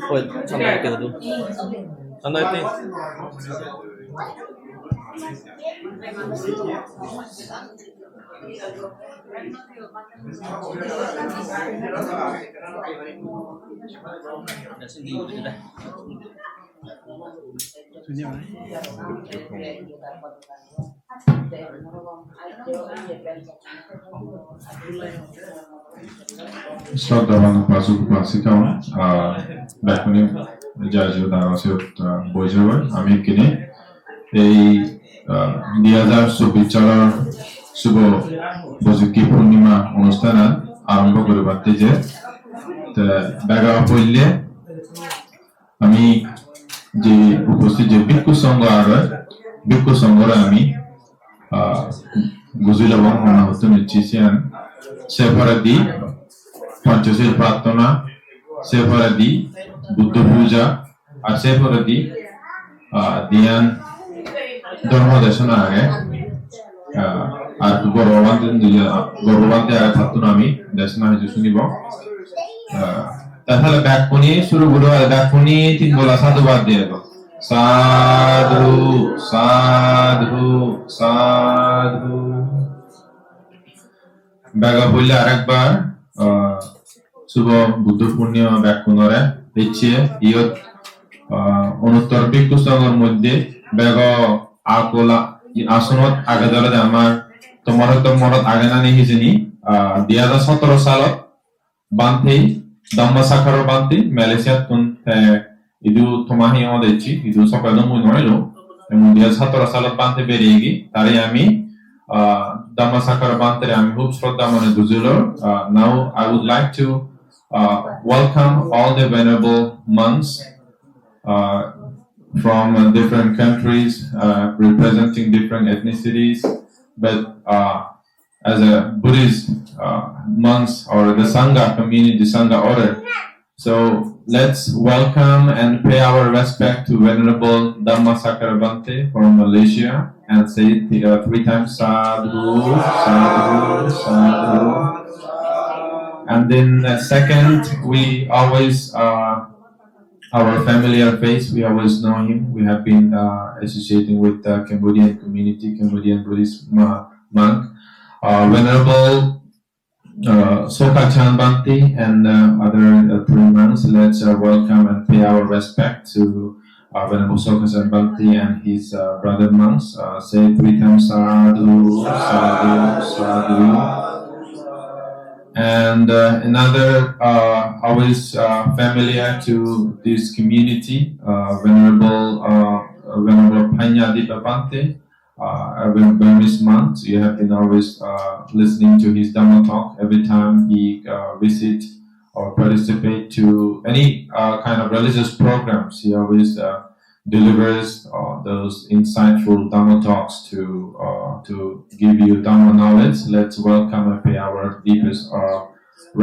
Ôi, xong rồi kêu tôi. Anh ơi, đi. শ্রদ্ধাবান উপাসক উপাসিকাগণ ব্যাকুণী জাতীয় দারাসিয়ত বৈজয় আমি কিনে এই 2024 চনৰ শুভ বৈশাখী পূৰ্ণিমা অনুষ্ঠান আৰম্ভ কৰিব পাতিছে বেগা পইলে আমি যে উপস্থিত যে ভিক্ষু সংঘ আৰু ভিক্ষু সংঘৰ আমি গুজিলব মনা হতে নিশ্চিত সেফারাদি পঞ্চশীল প্রার্থনা সেফারাদি বুদ্ধ পূজা আর সেফারাদি ধ্যান ধর্ম দেশনা আগে আর গর্ভবান্তে আগে থাকতো আমি দেশনা হয়েছে শুনিব তাহলে ব্যাকুনি শুরু করবো আর ব্যাকুনি 3 বলা সাধুবাদ দিয়ে সাধু সাধু সাধু বেগা পইলে আরেকবার শুভ বুদ্ধ পূর্ণিমা ব্যাকুণরে দিচ্ছে ইয়ত 69 ভিক্ষু সংঘের মধ্যে বেগ আকলা আসনত আগে ধরে আমার তোমার তো মনত আগে না নেই যিনি 2017 সালত বান্তি দম্মা সাখার বান্তি মালয়েশিয়া তুন ইদু তোমাহি আমাদের ইচ্ছি ইদু সকাল মুই নইলো এবং 2017 সালত বান্তি বেরিয়ে গি তারে আমি Dhammasakara Bhantere আমি খুব শ্রদ্ধা মনে বুঝলো now I would like to welcome all the venerable monks from different countries representing different ethnicities but as a Buddhist monks or the Sangha community Sangha order so let's welcome and pay our respect to Venerable Dhammasakara Bhante from Malaysia and say 3 times sadhu, sadhu, sadhu. And then second, we always, our familiar face, we always know him. We have been associating with the Cambodian community, Cambodian Buddhist monk. Venerable Sokachan Bhante and other 3 monks, let's welcome and pay our respect to Venerable Sokachan Bhante and his brother monks. Say 3 times sadhu, sadhu, sadhu. And another always familiar to this community, Venerable Panyadipa Bhante, a Burmese monk. So you have been always listening to his Dhamma talk every time he visits or participate to any kind of religious programs. He always delivers those insightful Dhamma talks to give you Dhamma knowledge. Let's welcome and pay our deepest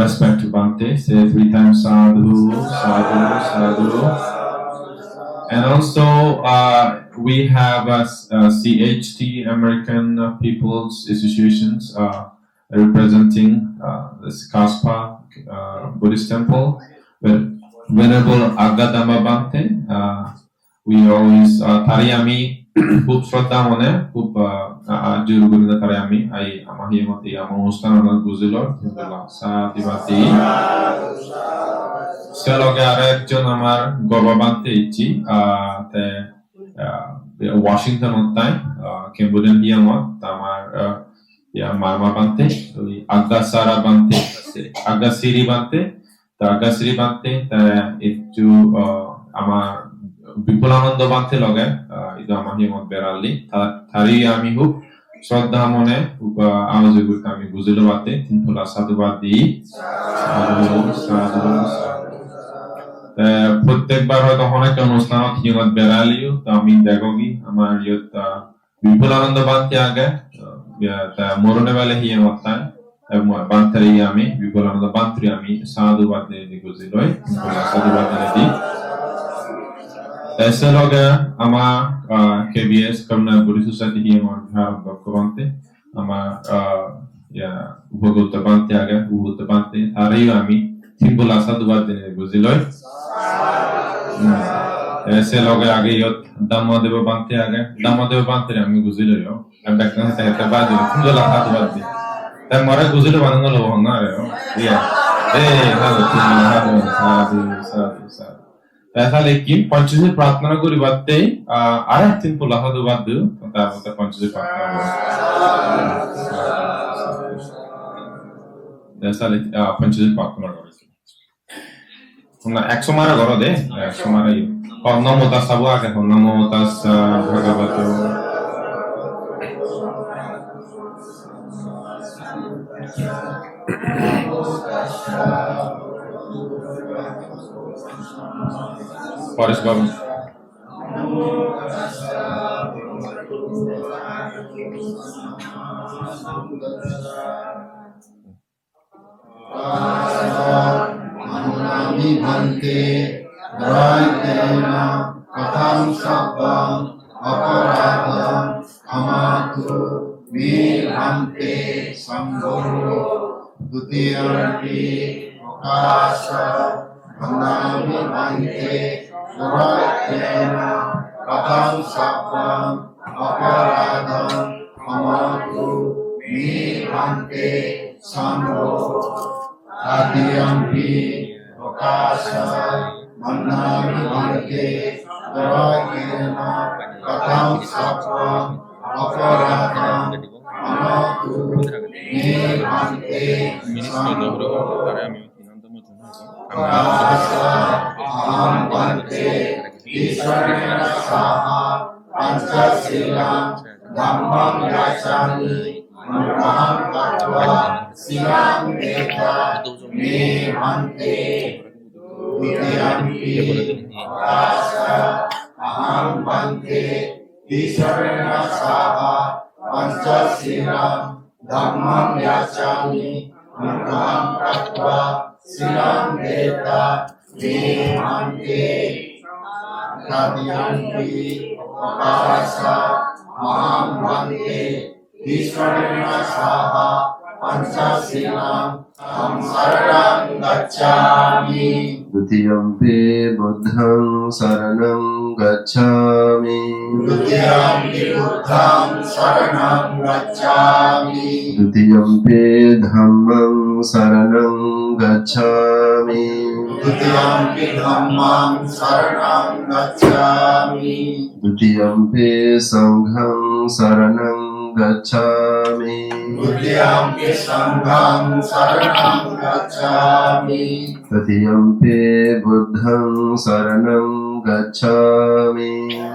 respect to Bhante. Say 3 times sadhu, sadhu, sadhu. And also we have CHT, American People's Associations, representing this Kaspa Buddhist temple, with Venerable Agadama Bhante. We always Tariyami খুব শ্রদ্ধা মনে খুব জুরুগুলিনা Tariyami I আমাহি মতে আমার অনুষ্ঠান গুজিল সাদিবাতি সেলগে আরেকজন আমার গর্ববান্তে ইচ্ছি তে ওয়াশিংটন তাই ক্যাম্বোডিয়ান দিয়ামত আমার মামা বান্তে আগাসারা বান্তে আগাসিরি বান্তে তা আগাসিরি বান্তে তা একটু আমার বিপুলানন্দ বান্তে লগে ইদু আমাহি মত বেরালি তারি আমি খুব শ্রদ্ধা মনে আওয়াজ করতে আমি বুঝিল বাতে তিনফুলা সাধুবাদ দি সাধু সাধু প্ৰত্যেকবাৰ হয়তো অনেক অনুষ্ঠানত সিহঁত বেৰালিও তো আমি দেখোগি আমাৰ ইয়াত বিপুলানন্দ বান্তি আগে মরণে বেলে হিয়ে মতায় বান্তারি আমি বিপুলানন্দ বান্ত্রি আমি সাধু বাদে গুজি লই সাধু বাদে দি এসে লগে আমা KBS Kamna Buddhist Society হিয়ে মর ভারত দক্ষবন্তে আমা উপগত বান্তি আগে উপগত বান্তি আরেও আমি সিম্বল সাধু বাদে গুজি লই ऐसे लोग आगे यो दामोदेव बांते आगे दामोदेव बांते रे आमी गुजिलो यो अब देखना है ते बाद जो लखा तो बात ते मरे गुजिलो बांगो लो होना रे या हालो साधु साधु साधु ऐसा लेकिन पंचशील प्रार्थना करी बाते आरे तीन को लखा तो बात दो ता पंचशील प्रार्थना ऐसा लेकिन पंचशील प्रार्थना करी ना 100 मारा करो दे 100 मारा यो Namo tassa Bhagavate, Namo tassa Bhagavato. Paris Babu. Manami Bhante Raitena Katham Sabbam Aparadam Amatu Me Bhante Sambhoro Dutiyarti Akasha Manami Bhante Raitena Katham Sabbam Aparadam Amatu Me Bhante Sambhoro Adiyampi Akasha Manami Bhante Raitena Katham Sabbam Aparadam Amatu Me Bhante Sambhoro Akasha Aham Bhante Ishwarena Saha Panchasilam Dhammam Yachami Manaham Tattva Silam Veda Me Bhante Dutiyampi Akasha Aham Bhante Ishwarena Saha Panchasilam Dhammam Yachami Manaham Tattva Silam Veda Me Bhante Dutiyampi Akasha Aham Bhante Ishwarena Saha Panchasilam Aham Saranam Gacchami Dutiyampi Buddham Saranam Gacchami Dutiyampi Buddham Saranam Gacchami Dutiyampi Dhammam Saranam Gacchami Dutiyampi Dhammam Saranam Gacchami Dutiyampi Sangham Saranam Gacchami Dutiyampi Sangham Saranam Gacchami Tatiyampi Buddham Saranam Gacchami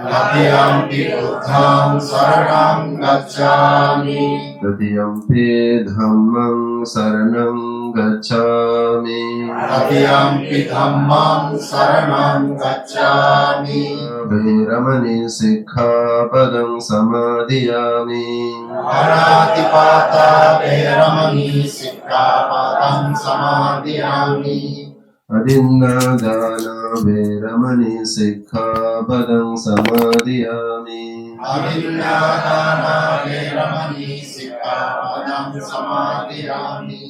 Tatiyampi Buddham Saranam Gacchami Tatiyampi Dhammam Saranam Gacchami Tatiyampi Dhammam Saranam Gacchami Vairamani Sikkhapadam Samadhiyami Anatipata Vairamani Sikkhapadam Samadhiyami Adinadana Vairamani Sikkhapadam Samadhiyami Avinnadana Vairamani Sikkhapadam Samadhiyami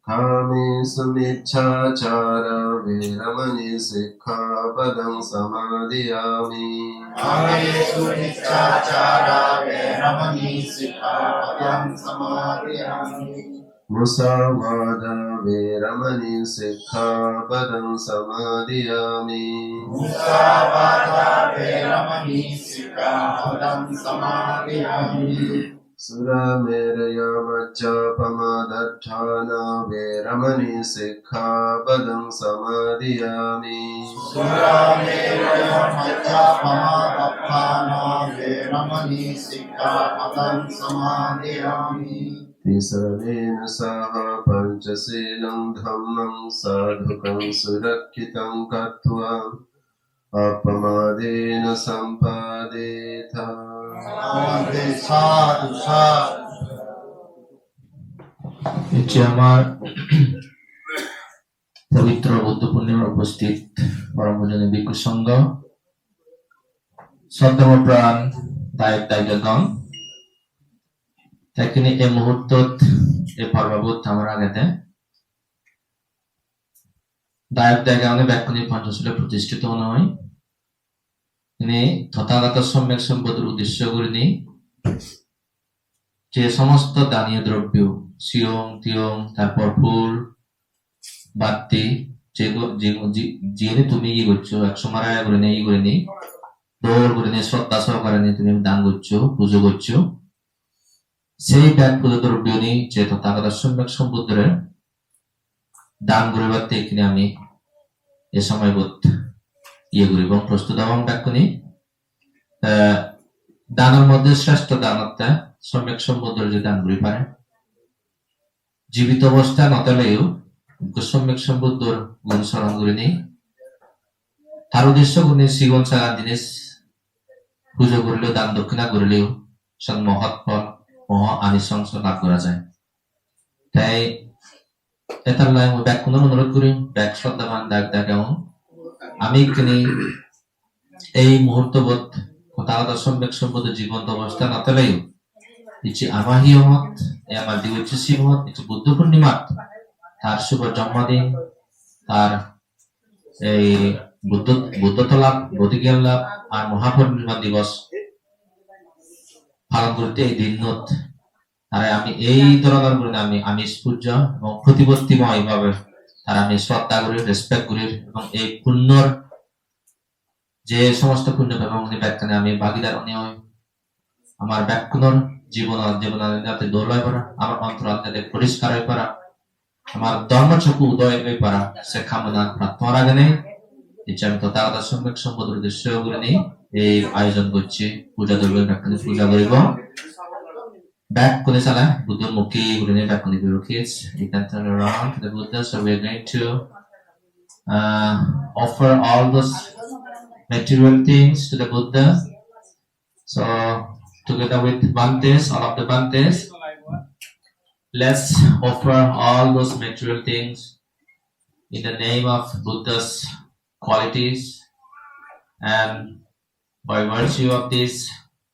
Kami Samichachara Vairamani Sikkhapadam Samadhiyami Kamesu Nichachara Vairamani Sikkhapadam Samadhiyami Musavada Vairamani Sikkhapadam Samadhiyami Musavada Vairamani Sikkhapadam Samadhiyami Surameraya Maccapamadatthana Vairamani Sikkhapadam Samadhiyami Surameraya Maccapamadatthana Vairamani Sikkhapadam Samadhiyami Tisarena Saha च सेनं धम्मं साधुकं सुरक्षितं कृत्वा अपमादेन सम्पादेथा আমাদের সাধু সাধু হচ্ছে আমার পবিত্র বুদ্ধ পূর্ণিমার উপস্থিত পরম পূজনীয় ভিক্ষু সংঘ, শ্রদ্ধেয় প্রাণ দায়ক দায়িকাগণ, তাইখিনি এই মুহূর্তত এই পর্ববোধ আমার আগেতে দায়ক দায়িকাগণে ব্যাকুনি পঞ্চশীলে প্রতিষ্ঠিত নয়। তিনি তথাগত সম্যক সম্পদের উদ্দেশ্য করে নি যে সমস্ত দানীয় দ্রব্য সিয়ং তিয়ং তারপর ফুল বাতি যে তুমি ই করছো 100 মারা করে নেই করে নি দৌড় করে নিয়ে শ্রদ্ধা সহকারে নিয়ে তুমি দান করছো পুজো করছো, সেই ব্যাগ পুজো দ্রব্য নিয়ে যে তথাগত সম্যক সম্পদের দান করিবার এখানে আমি এ সময় বোধ ইয়ে করিব প্রস্তুত এবং ব্যাকুনি দানের মধ্যে শ্রেষ্ঠ দান হত্যা সম্যক সম্পদের যে দান করি পারে জীবিত অবস্থা নতলেও সম্যক সম্পদের গুণ স্মরণ করে নেই তার উদ্দেশ্য গুণে শ্রীগণ সাগান জিনিস পুজো করলেও দান দক্ষিণা করলেও সৎ মহৎ ফল মহা আনিসংস লাভ করা যায়। তাই এটার লাই ব্যাগ কোনো অনুরোধ করি ব্যাগ শ্রদ্ধাবান দাগ দাগ এমন আমি এখানে এই মুহূর্ত বোধ তথাগত সম্যক সম্পদের জীবন্ত অবস্থা নতলেও ইচ্ছে আমাহিও মত আমার দিবচ্ছি মত ইচ্ছে বুদ্ধ পূর্ণিমা তার শুভ জন্মদিন তার এই বুদ্ধত্ব লাভ বোধিজ্ঞান লাভ আর মহাপূর্ণিমা দিবস পালন করতে এই দিন তারা আমি এই ধরনের করে আমি আমিষ পূজ্য এবং প্রতিপত্তিময় ভাবে তারা আমি শ্রদ্ধা করি রেসপেক্ট করি এবং এই পুণ্যর যে সমস্ত পুণ্য এবং ব্যাখ্যানে আমি ভাগিদার অনিয় আমার ব্যাখ্যানোর জীবন জীবনাতে দৌড় হয়ে পড়া আমার অন্তর আত্মাতে পরিষ্কার হয়ে পড়া আমার ধর্মচক্ষু উদয় হয়ে পড়া সে কামনা প্রার্থনার আগে নেই ইচ্ছা আমি তথাগত সম্যক সম্পদের উদ্দেশ্য করে নেই এই আয়োজন করছি পূজা দ্রব্য ব্যাখ্যানে পূজা করিব back to the sala buddha mukhi gurune back on the kids you can turn around to the Buddha. So we're going to offer all those material things to the Buddha. So together with Bhantes, all of the Bhantes, let's offer all those material things in the name of Buddha's qualities, and by virtue of this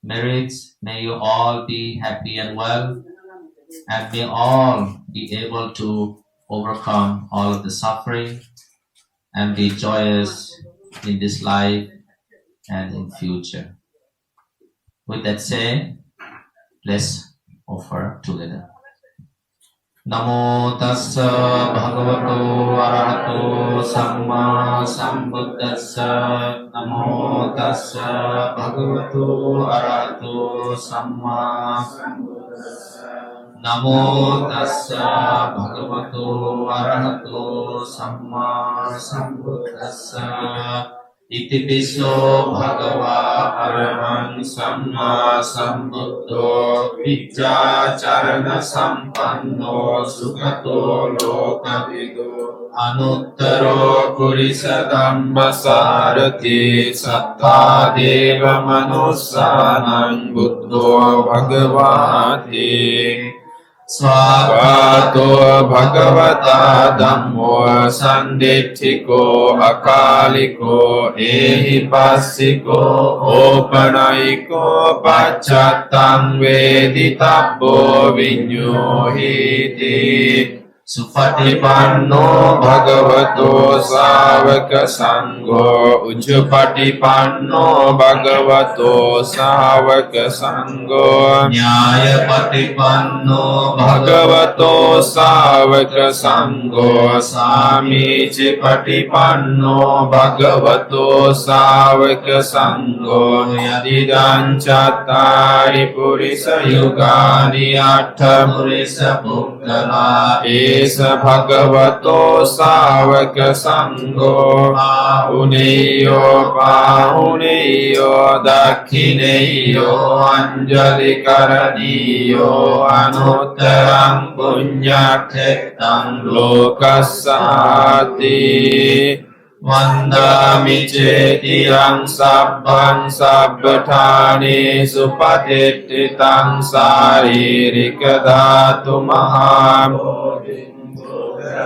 merits, may you all be happy and well, and may all be able to overcome all of the suffering and be joyous in this life and in future. With that said, let's offer together. Namo tassa bhagavato arahato samma sambuddhassa. Namo tassa bhagavato arahato samma sambuddhassa. Namo tassa bhagavato arahato samma sambuddhassa. Iti piso bhagava arahang samma sambuddho vidyacharana sampanno sugato lokavido anuttaro purisa dhammasarati satta deva manussanang buddho bhagavati Swagato bhagavata dhammo sanditthiko akaliko ehipassiko opanayiko pacchattam veditabbo vinyuhiti Supatipanno bhagavato savaka sangho Ujjapatipanno bhagavato savaka sangho Nyayapatipanno bhagavato savaka sangho Samicipatipanno bhagavato savaka sangho Yadidan cattari purisa yugani atta purisa pukkala sa bhagavato savaka sangho Pahuneyo pahuneyo dakhineyo anjali karaniyo anuttarang punyakhetang lokassati Vandami cetirang sabbang sabbatani supatititang saririka dhatu maham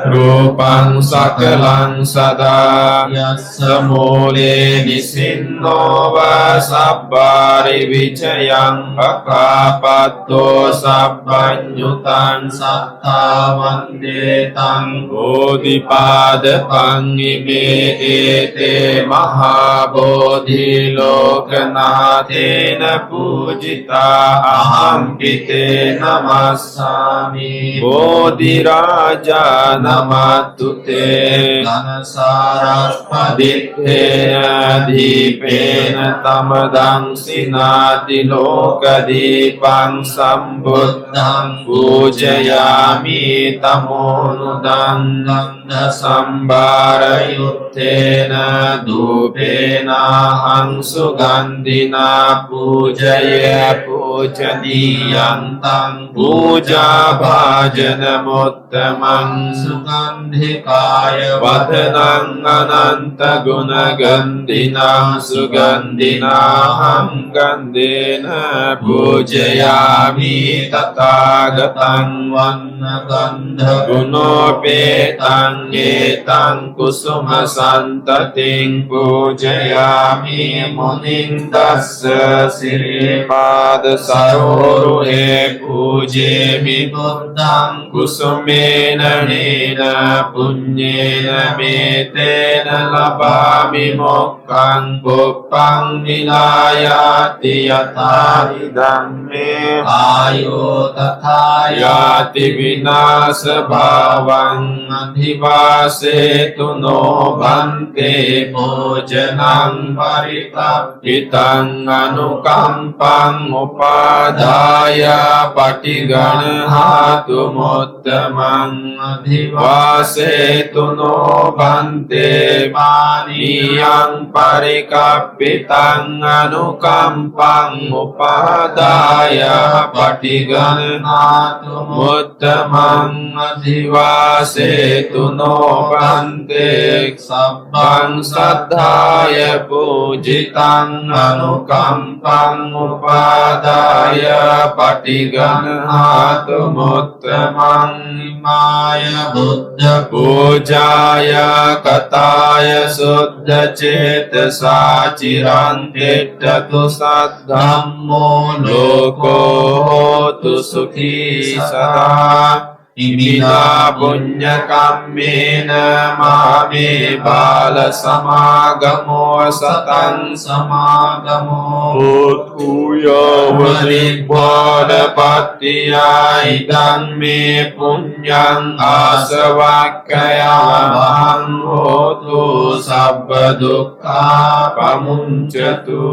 Rupang sakalang sada Yassamule nisinno va sabbari vicayang Akapato sabbanyutang satta vandetang Bodhipada pangime ete mahabodhi lokanathena pujita aham pite namassami Bodhi raja namatute Ganasaraspaditena dipena tamadang sinati lokadipang sambuddhang pujayami tamonudang ganda sambarayuttena dupena hang sugandhina pujaya pujaniyang tang puja bhajana muttamang sugandhikaya vadanang ananta gunagandhinang sugandhinaham gandhena pujayami tathagatang vannagandha gunopetang etang kusuma santating pujayami muning tassa siripada saroruhe pujemi buddhang kusumena nena punyena metena labami mokkang puppang nilayati yatha idam me ayo tatha yati vinasa bhavang adhivasetu no bhante bhojanang paritapitang anukampang upadaya patiganahatum uttamang adhivasetu no bhante paniyang parikapitang anukampang upadaya patiganahatum uttamang adhivasetu no bhante sabbang saddhaya pujitang anukampang upadaya patiganahatum uttamang imaya buddha pujaya kataya suddha cetasa cirantitatu saddhammo loko hotu sukhi sada Imina punya kammena mame bala samagamo satang samagamo Utkuya vadibhada patiya idang me punyang asavakaya mahang hotu sabba dukkha pamuncatu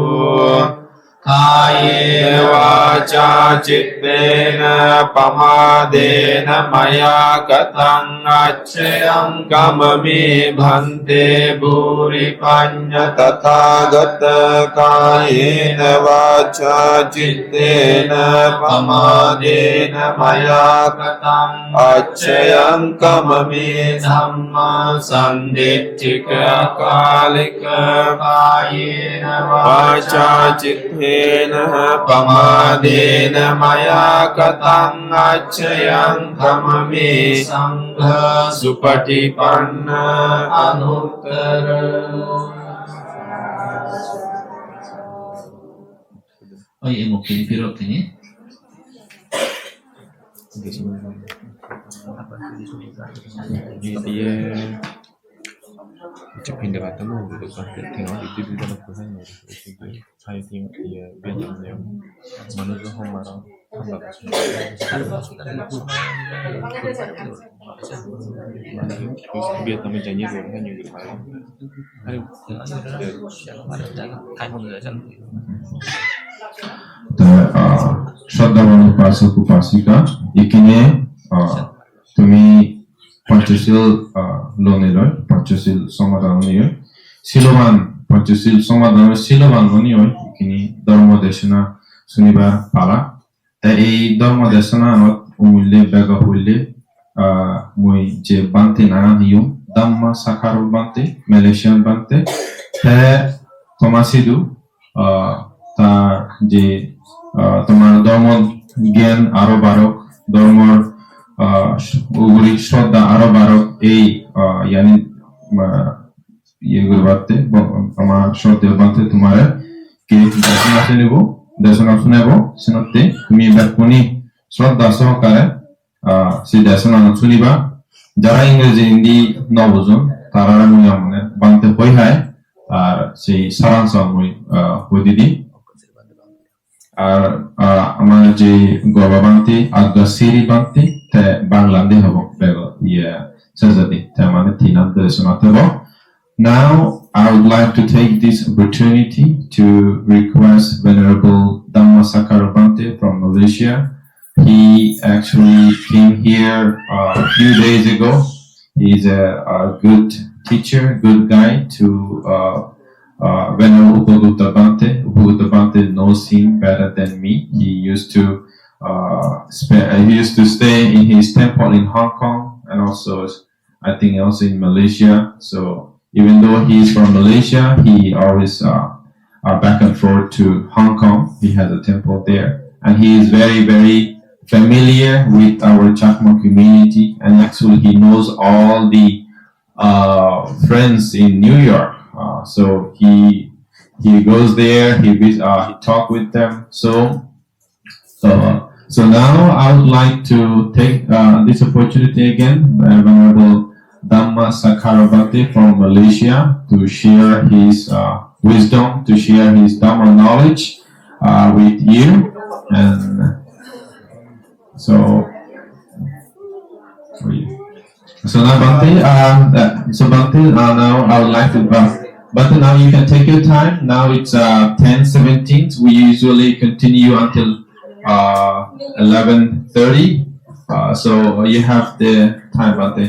Kayena vaca cittena pamadena maya katang acchayam kamami bhante bhuri panya tathagata kayena vaca cittena pamadena maya katang acchayam kamami dhamma sanditthika kalika kayena vaca cittena pamadena maya katang acchayang kamami sangha supatipanna anuttara. Oh iya mungkin pirot ini. Dia chụp hình để bạn tấm màu được còn thì nó bị tiêu ra được cái này hay thì bên trong nếu mà nó không mà nó không được biết là mình chạy như rồi hay nhiều người phải thay một người chẳng Shraddhavan Upasaka Upasika, এখানে তুমি Panchasil Loniloi, Panchasil Somadhanoi, Silovan, Panchasil Somadhanoi, Silovan Lonoi, Kini, Dharma Deshana, Suniba Pala. এই ধর্ম দেশনানত umule bega hulle moi je bante na nium damma sakaro bante Malaysian bante he tomasidu তার যে তোমার ধর্ম জ্ঞান আরো বাড়ক ধর্মর ওগুলি শ্রদ্ধা আরো বাড়ক এই ইয়ানি ইয়েগুলো বাড়তে আমার শ্রদ্ধা বাড়তে তোমার কে দেশনা শুনিব দেশনা শুনাব শুনতে তুমি ব্যাকুনি শ্রদ্ধা সহকারে সেই দেশনা শুনিবা যারা ইংরেজি হিন্দি নবজন তারা মানে বানতে হই হয় আর সেই সারাংশ মই হই দিদি আর আমার যে গবা বানতে আজ্ঞা সিরি বানতে তে বাংলাতে হব ইয়ে সাজাদি তে মানে তিনান দেশনা হব. Now I would like to take this opportunity to request Venerable Dhammasakara Bhante from Malaysia. He actually came here a few days ago. He's a good teacher, good guide to Venerable Upagutta Bhante. Upagutta Bhante knows him better than me. He used to stay in his temple in Hong Kong and also I think also in Malaysia. So even though he is from Malaysia, he always back and forth to Hong Kong. He has a temple there, and he is very, very familiar with our Chakma community. And actually, he knows all the friends in New York. So he goes there. He talk with them. So now I would like to take this opportunity again, Venerable Dhammasakara Bhante from Malaysia, to share his wisdom, to share his Dhamma knowledge with you. And so now Bhante, now I would like to Bhante, now you can take your time. Now it's 10:17. We usually continue until 11:30. So you have the time, Bhante.